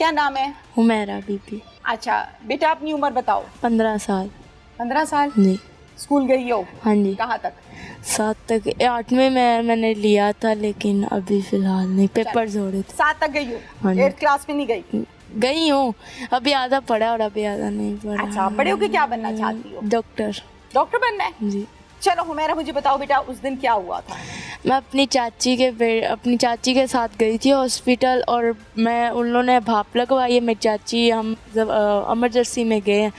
क्या नाम है? हुमैरा बीबी। अच्छा बेटा, अपनी उम्र बताओ। 15 साल। 15 साल? जी। स्कूल गई हो? हाँ जी। कहाँ तक? 7 तक। 8वें में मैंने लिया था, लेकिन अभी फिलहाल नहीं, पेपर्स हो रहे थे। 7 तक गई हो? हाँ जी। 8th क्लास में नहीं गई? गई हूँ, अभी आधा पढ़ा और अभी आधा नहीं पढ़ा। अच्छा, बड़े होके क्या बनना चाहती हो? डॉक्टर। डॉक्टर बनना है? जी। चलो हुमैरा, मुझे बताओ बेटा, उस दिन क्या हुआ था? मैं अपनी चाची के साथ गई थी हॉस्पिटल, और मैं उन लोगों ने भाप लगवाई है। मेरी चाची, हम जब इमरजेंसी में गए हैं,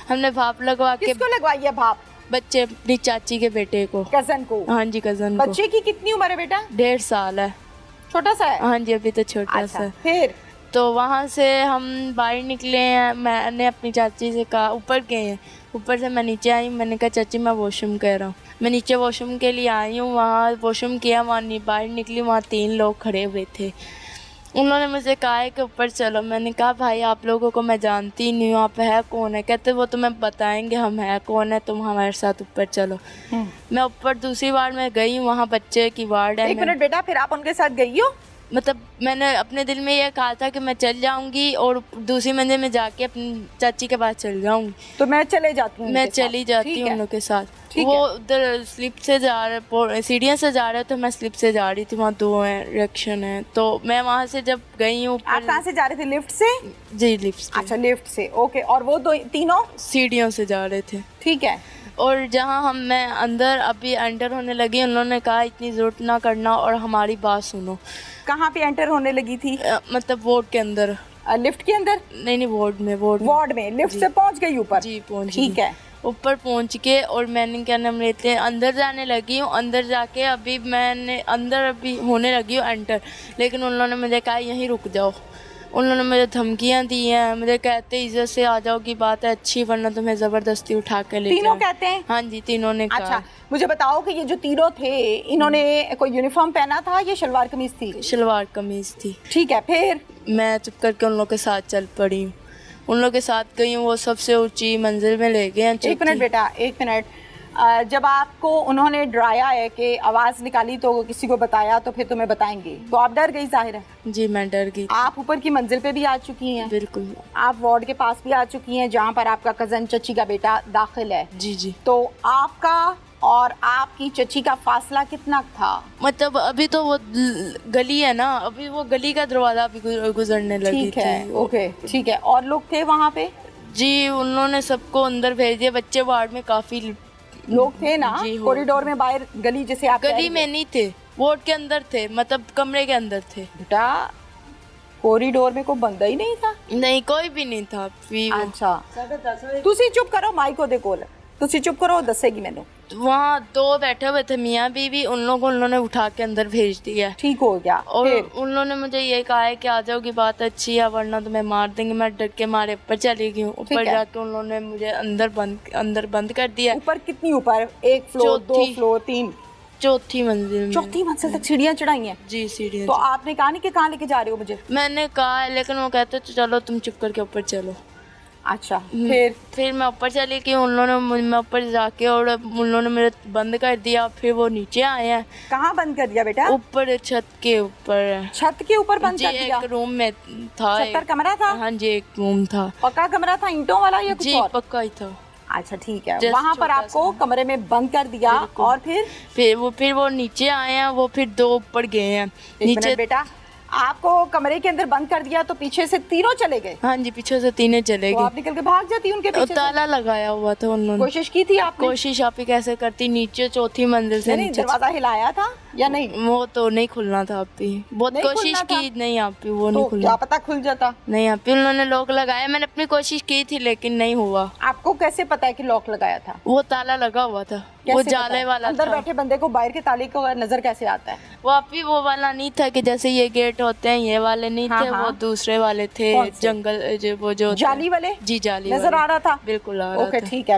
हमने भाप लगवा के। किसको लगवाई है भाप? बच्चे, अपनी चाची के बेटे को। कजन को? हाँ जी, कजन को। बच्चे की कितनी उम्र है बेटा? 1.5 साल है। छोटा सा है? हाँ जी, अभी तो छोटा अच्छा, सा है। फिर? तो वहाँ से हम बाहर निकले हैं, मैंने अपनी चाची से कहा, ऊपर गए हैं, ऊपर से मैं नीचे आई, मैंने कहा चाची मैं वॉशरूम कर रहा हूँ। मैं नीचे वॉशरूम के लिए आई हूँ, वहाँ वॉशरूम किया, वहाँ बाहर निकली, वहाँ 3 लोग खड़े हुए थे। उन्होंने मुझे कहा है कि ऊपर चलो। मैंने कहा भाई आप लोगों को मैं जानती नहीं हूँ, आप है कौन है? कहते वो तुम्हें बताएंगे हम है कौन है, तुम हमारे साथ ऊपर चलो। मैं ऊपर दूसरी बार में गई हूँ, वहाँ बच्चे की वार्ड है। 1 मिनट बेटा, फिर आप उनके साथ गई हो? मतलब मैंने अपने दिल में ये कहा था कि मैं चल जाऊंगी और दूसरी मंजिल में जाके अपनी चाची के पास चल जाऊंगी। तो मैं चले जाती हूँ? मैं चली जाती हूँ उन लोग के साथ। ठीक वो है। उधर स्लिप से जा रहे, सीढ़ियों से जा रहे, तो मैं स्लिप से जा रही थी। वहाँ 2 डायरेक्शन है, तो मैं वहाँ से जब गई हूँ। आप कहाँ से जा रहे थे? लिफ्ट से? जी, लिफ्ट से। अच्छा, लिफ्ट से, ओके। और वो तीनों सीढ़ियों से जा रहे थे। ठीक है। और जहाँ मैं अंदर अभी एंटर होने लगी, उन्होंने कहा इतनी ज़रूरत ना करना और हमारी बात सुनो। कहाँ पे एंटर होने लगी थी? मतलब वार्ड के अंदर। लिफ्ट के अंदर? नहीं, वार्ड में। लिफ्ट से पहुँच गई ऊपर? जी, पहुँच। ठीक है। ऊपर पहुँच के और मैंने क्या नाम लेते हैं, अंदर जाने लगी हूँ। अंदर जाके अभी मैंने अंदर अभी होने लगी हूँ एंटर, लेकिन उन लोगों ने मुझे कहा यहीं रुक जाओ। उन्होंने मुझे धमकियाँ दी हैं, मुझे कहते इज्जत से आ जाओ की बात है अच्छी, वरना तुम्हें ज़बरदस्ती उठा के ले तीनों कहते हैं? हाँ जी, तीनों ने कहा। अच्छा, मुझे बताओ कि ये जो तीनों थे, इन्होंने कोई यूनिफॉर्म पहना था या शलवार कमीज थी? शलवार कमीज थी। ठीक है, फिर? मैं चुप करके उन लोग के साथ चल पड़ी हूँ। उन लोग के साथ गई हूँ, वो सबसे ऊंची मंजिल में ले गए हैं। 1 मिनट बेटा, 1 मिनट। जब आपको उन्होंने डराया है कि आवाज़ निकाली तो किसी को बताया, तो फिर तुम्हें बताएंगे, तो आप डर गई जाहिर है? जी, मैं डर गई। आप ऊपर की मंजिल पे भी आ चुकी हैं? बिल्कुल। आप वार्ड के पास भी आ चुकी हैं जहाँ पर आपका कज़न चची का बेटा दाखिल है? जी जी। तो आपका और आपकी चची का फासला कितना था? मतलब अभी तो वो गली है ना, अभी वो गली का दरवाजा भी गुजरने लगी ठीक है, थी। ओके, ठीक है। और लोग थे वहाँ पे? जी, उन्होंने सबको अंदर भेज दिया। बच्चे वार्ड में काफी लोग थे ना? जी, कॉरिडोर में, बाहर गली जैसे आप गली में नहीं थे, वार्ड के अंदर थे, मतलब कमरे के अंदर थे। बेटा कॉरिडोर में कोई बंदा ही नहीं था? नहीं, कोई भी नहीं था। अच्छा, तुसी चुप करो, माइक ओदे कोल, तुसी चुप करो, दसेगी मैनू। वहाँ 2 बैठे हुए थे मियाँ बीवी, उन लोगों को उन्होंने उठा के अंदर भेज दिया। ठीक हो गया। और उन लोगों ने मुझे ये कहा है कि आ जाओगी बात अच्छी है, वरना तुम्हें मार देंगे। मैं डर के मारे ऊपर चली गई हूँ। ऊपर जाके उन लोगों ने मुझे अंदर बंद कर दिया। ऊपर कितनी ऊपर? 1 फ्लोर, 2 फ्लोर, 3? चौथी मंजिल में। चौथी मंजिल तक सीढ़ियाँ चढ़ाई हैं? जी, सीढ़ियाँ। तो आपने कहा नहीं कि कहाँ लेके जा रहे हो मुझे? मैंने कहा है, लेकिन वो कहते तो चलो तुम चुप करके ऊपर चलो। अच्छा, फिर मैं ऊपर चली गई। उन लोगों ने मैं ऊपर जाके, और उन लोगों ने मेरे बंद कर दिया। फिर वो नीचे आए हैं। कहाँ बंद कर दिया बेटा? ऊपर, छत के ऊपर। छत के ऊपर बंद कर दिया? एक रूम में था। 70 कमरा था? हाँ जी, एक रूम था। पक्का कमरा था, ईंटों वाला या कुछ जी, और? पक्का ही था। अच्छा, ठीक है। वहाँ पर आपको कमरे में बंद कर दिया, और फिर वो नीचे आए हैं। वो फिर 2 ऊपर गए हैं नीचे। बेटा आपको कमरे के अंदर बंद कर दिया, तो पीछे से तीनों चले गए? हाँ जी, पीछे से 3 चले गए। आप निकल के भाग जाती उनके पीछे? ताला लगाया हुआ था उन्होंने। कोशिश की थी आपने? कोशिश आप ही कैसे करती, नीचे चौथी मंजिल से नहीं, दरवाजा हिलाया था या नहीं? वो तो नहीं खुलना था। आप भी बहुत कोशिश की, नहीं आप भी, वो नहीं खुलना। क्या पता खुल जाता? नहीं आप भी, उन्होंने लॉक लगाया। मैंने अपनी कोशिश की थी, लेकिन नहीं हुआ। आपको कैसे पता है कि लॉक लगाया था? वो ताला लगा हुआ था, वो जाले वाला था। अंदर बैठे बंदे को बाहर के ताले को नजर कैसे आता है? वो आप भी वो वाला नहीं था कि जैसे ये गेट होते हैं, ये वाले नहीं थे। वो दूसरे वाले थे, जंगल वो जो जाली वाले। जी, जाली नजर आ रहा था? बिल्कुल आ रहा था। ओके, ठीक है।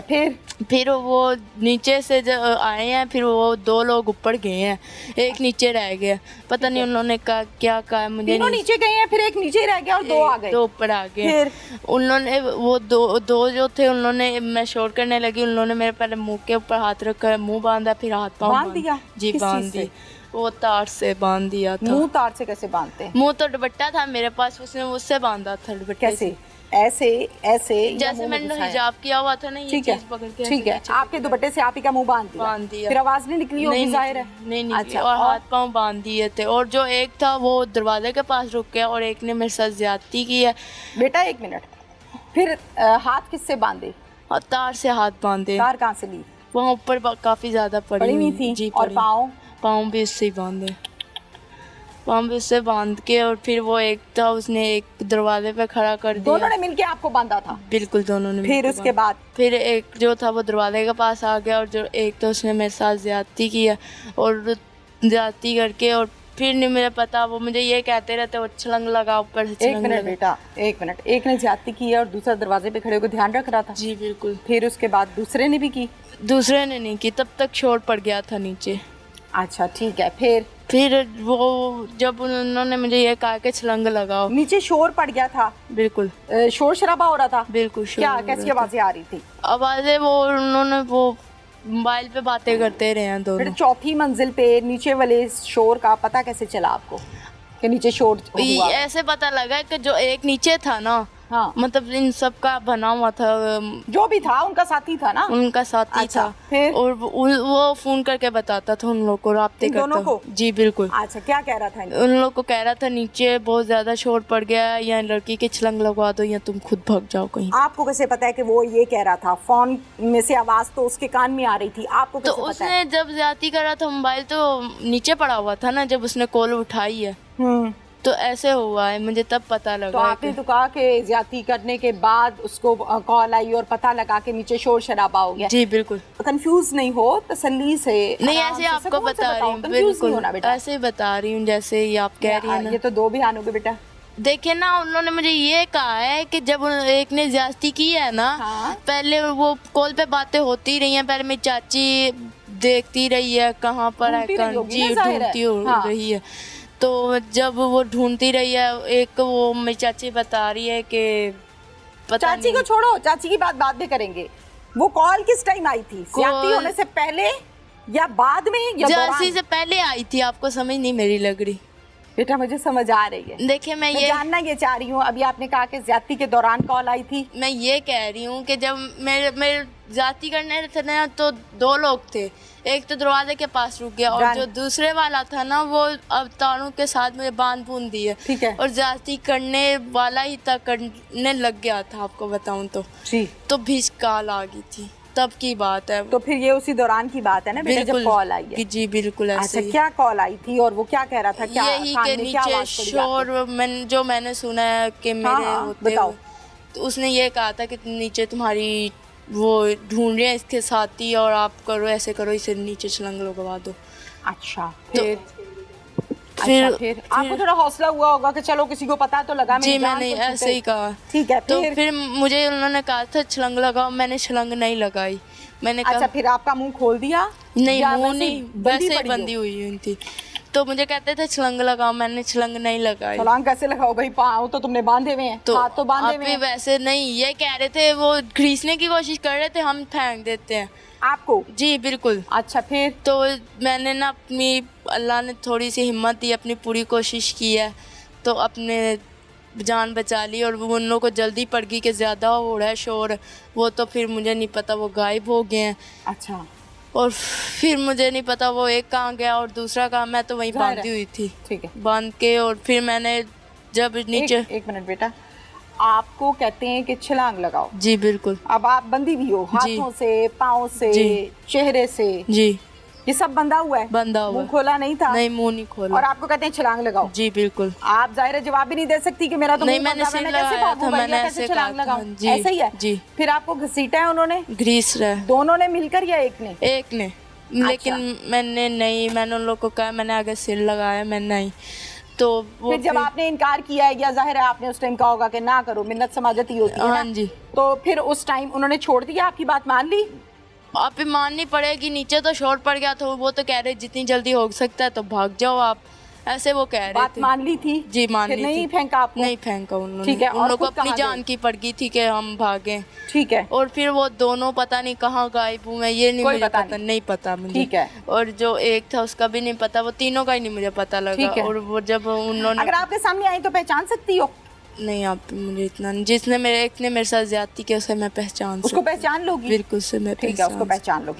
फिर वो नीचे से आए हैं। फिर वो 2 लोग ऊपर गए हैं, एक नीचे रह गया। पता नहीं उन्होंने क्या कहा मुझे। तीनों नीचे गए हैं, फिर एक नीचे रह गया और 2 आ गए। 2 ऊपर आ गए। उन्होंने वो दो जो थे, उन्होंने, मैं शोर करने लगी, उन्होंने मेरे पहले मुंह के ऊपर हाथ रखकर मुंह बांधा, फिर हाथ पाँव बांध दिया? जी, बांध दी। वो तार से बांध दिया था। मुंह तार से कैसे बांधते हैं? मुंह तो दुपट्टा था मेरे पास, उसने उससे बांधा था दुपट्टे कैसे? से। ऐसे ऐसे या जैसे मुंह में मैंने घुसाया? हिजाब किया हुआ था ना, ये ठीक है, चीज पकड़ के ठीक है। ऐसे आपके दुपट्टे से आप ही का मुंह बांध दिया, फिर आवाज नहीं निकली होगी, जाहिर है। नहीं निकली। अच्छा, और हाथ पांव बांध दिए थे, और जो एक था वो दरवाजे के पास रुक गया, और एक ने मेरे साथ ज्यादती की है। बेटा एक मिनट, फिर हाथ किससे बांधे? और तार से हाथ बांधे। तार कहाँ से ली? वहाँ ऊपर काफी ज्यादा पड़ी हुई थी। जी, और पाँव? पाँव भी उससे ही बांधे, पाँव भी उससे बांध के, और फिर वो एक था उसने एक दरवाजे पे खड़ा कर दिया। दोनों ने मिलके आपको बांधा था? बिल्कुल, दोनों ने। फिर उसके बाद? फिर एक जो था वो दरवाजे के पास आ गया, और जो एक तो उसने मेरे साथ ज्यादती किया, और ज्यादती करके, और फिर नहीं मुझे पता, वो मुझे ये कहते रहते वो छलंग लगा ऊपर से। एक मिनट बेटा, एक मिनट। एक ने ज्यादती की है और दूसरा दरवाजे पे खड़े होकर ध्यान रख रहा था? जी बिल्कुल। फिर उसके बाद दूसरे ने भी की? दूसरे ने नहीं की, तब तक शोर पड़ गया था नीचे। अच्छा ठीक है। फिर वो जब उन्होंने मुझे ये कहा कि छलंग लगाओ। नीचे शोर पड़ गया था? बिल्कुल। शोर शराबा हो रहा था? बिल्कुल। क्या कैसी आवाजें आ रही थी? आवाजें वो उन्होंने वो मोबाइल पे बातें करते रहे हैं दोनों। फिर चौथी मंजिल पे नीचे वाले शोर का पता कैसे चला आपको कि नीचे शोर हुआ? ऐसे पता लगा कि जो एक नीचे था ना, हाँ, मतलब इन सब का बना हुआ था, जो भी था उनका साथी था ना? उनका साथी अच्छा, था। फिर? और वो फोन करके बताता था उन लोगों को, राब्ते इन दोनों करता। को? जी बिल्कुल। अच्छा, क्या कह रहा था? उन लोगों को कह रहा था नीचे बहुत ज्यादा शोर पड़ गया है, या लड़की की छलंग लगवा दो, या तुम खुद भाग जाओ कहीं। आपको कैसे पता है कि वो ये कह रहा था? फोन में से आवाज तो उसके कान में आ रही थी, आपको तो कैसे पता उसने है? जब ज्यादती कर रहा था, मोबाइल तो नीचे पड़ा हुआ था ना, जब उसने कॉल उठाई है तो ऐसे हुआ है, मुझे तब पता लगा। तो आपने तो कहा कि ज्यादती करने के बाद उसको कॉल आई और पता लगा कि नीचे शोर शराबा हो गया। जी बिल्कुल। कंफ्यूज नहीं हो, तसल्ली से, नहीं आराम ऐसे से, आपको सुकून से बता रही बताओ, हूँ, कंफ्यूज नहीं बिल्कुल होना बेटा। ऐसे ही बता रही हूँ जैसे ही आप कह रही हैं ना। ये तो दो बयान हो गए बेटा। देखिए ना, उन्होंने मुझे ये कहा है कि जब एक ने ज्यादती की है ना, हाँ? पहले वो कॉल पे बातें होती रही हैं, पहले मेरी चाची देखती रही है कहाँ पर है, जी ढूंढती रही है। तो जब वो ढूंढती रही है, एक वो मेरी चाची बता रही है कि पता चाची नहीं। को छोड़ो, चाची की बात बाद में करेंगे। वो कॉल किस टाइम आई थी? ज्यादती होने से पहले या बाद में या ज्यादती से पहले आई थी? आपको समझ नहीं मेरी लग रही? बेटा मुझे समझ आ रही है। देखिए मैं ये जानना ये चाह रही हूँ, अभी आपने कहा कि ज्यादती के दौरान कॉल आई थी। मैं ये कह रही हूँ कि जब मेरे ज्यादती करने थे ना, तो दो लोग थे, एक तो दरवाजे के पास रुक गया, और जो दूसरे वाला था ना, वो अब तारों के साथ मुझे बांध बूंद दी है। ठीक है। और ज्यादती करने वाला ही तक करने लग गया था, आपको बताऊं तो। जी। तो भीष काल आ गई थी, तब की बात है। तो फिर ये उसी दौरान की बात है ना बेटा, जब कॉल आई है? जी बिल्कुल ऐसे अच्छा, क्या कॉल आई थी और वो क्या कह रहा था? क्या यही के नीचे शोर जो मैंने सुना है कि मेरे होते बताओ। तो उसने ये कहा था कि नीचे तुम्हारी वो ढूंढ रहे हैं इसके साथी, और आप करो ऐसे करो, इसे नीचे छलंग लगवा दो। अच्छा, फिर आपको थोड़ा हौसला हुआ होगा कि चलो किसी को पता तो लगा। जी मैंने ऐसे ही कहा। ठीक है। तो फिर मुझे उन्होंने कहा था छलंग लगाओ, मैंने छलंग नहीं लगाई। मैंने कहा अच्छा, फिर आपका मुंह खोल दिया? नहीं, मुंह नहीं, वैसे ही बंदी हुई थी। तो मुझे कहते थे छलंग लगाओ, मैंने छलंग नहीं लगाई। छलांग कैसे लगाओ भाई? पाँव तो तुमने बांधे हुए हैं, तो हाथ तो बांधे हुए हैं। वैसे नहीं, ये कह रहे थे, वो घिसने की कोशिश कर रहे थे, हम फेंक देते हैं आपको। जी बिल्कुल। अच्छा, फिर? तो मैंने ना अपनी, अल्लाह ने थोड़ी सी हिम्मत दी, अपनी पूरी कोशिश की है, तो अपने जान बचा ली। और वो उन लोगों को जल्दी पड़ गई कि ज़्यादा हो रहा है शोर, वो तो फिर मुझे नहीं पता वो गायब हो गए हैं। अच्छा। और फिर मुझे नहीं पता वो एक कहाँ गया और दूसरा कहाँ, मैं तो वहीं बांधी हुई थी। ठीक है। बांध के, और फिर मैंने जब नीचे एक मिनट बेटा, आपको कहते हैं कि छलांग लगाओ। जी बिल्कुल। अब आप बंधी भी हो, हाथों से, पाँव से, चेहरे से, जी ये सब बंधा हुआ है? बंधा हुआ। मुंह खोला नहीं था? नहीं, मुंह नहीं खोला। और आपको कहते हैं छलांग लगाओ? जी बिल्कुल। आप जाहिर है जवाब भी नहीं दे सकती कि मेरा तो नहीं, मुंह मैंने बंधा, सिर कैसे लगाया भागूं था, भैया, मैंने कैसे ऐसे छलांग कहा था। लगाऊं? जी, ऐसे ही है? जी। फिर आपको घसीटा है उन्होंने? ग्रीस रहा। दोनों ने मिलकर या एक ने? एक ने। लेकिन मैंने नहीं, मैंने उन लोगों को कहा, मैंने आगे सिर लगाया, मैं नहीं। तो वो फिर जब आपने इनकार किया है, या जाहिर है आपने उस टाइम कहा होगा कि ना करो, मिन्नत समाजती होती है ना? हाँ जी। तो फिर उस टाइम उन्होंने छोड़ दिया, आपकी बात मान ली? आप ही माननी पड़ेगी, नीचे तो शोर पड़ गया था, वो तो कह रहे जितनी जल्दी हो सकता है तो भाग जाओ आप। ऐसे वो कह रहे बात थे। मान ली थी? जी मान फिर ली नहीं थी। फेंका आपको? नहीं फेंका उन्होंने। ठीक है, उन और लोगों को खुद अपनी कहाँ जान गए? की पड़ गई थी कि हम भागे। ठीक है, और फिर वो दोनों पता नहीं कहाँ गायब हुए, ये नहीं कोई मुझे पता पता, नहीं। नहीं पता मुझे। ठीक है। और जो एक था उसका भी नहीं पता, वो तीनों का ही नहीं मुझे पता लगा। ठीक है। और वो जब उन्होंने, अगर आपके सामने आई तो पहचान सकती हो? नहीं आप मुझे इतना नहीं, जिसने मेरे साथ ज्यादती की उसे मैं पहचान उसको सकती हूँ। पहचान लोगी? बिल्कुल से मैं ठीक है, उसको पहचान पहचान लोगी।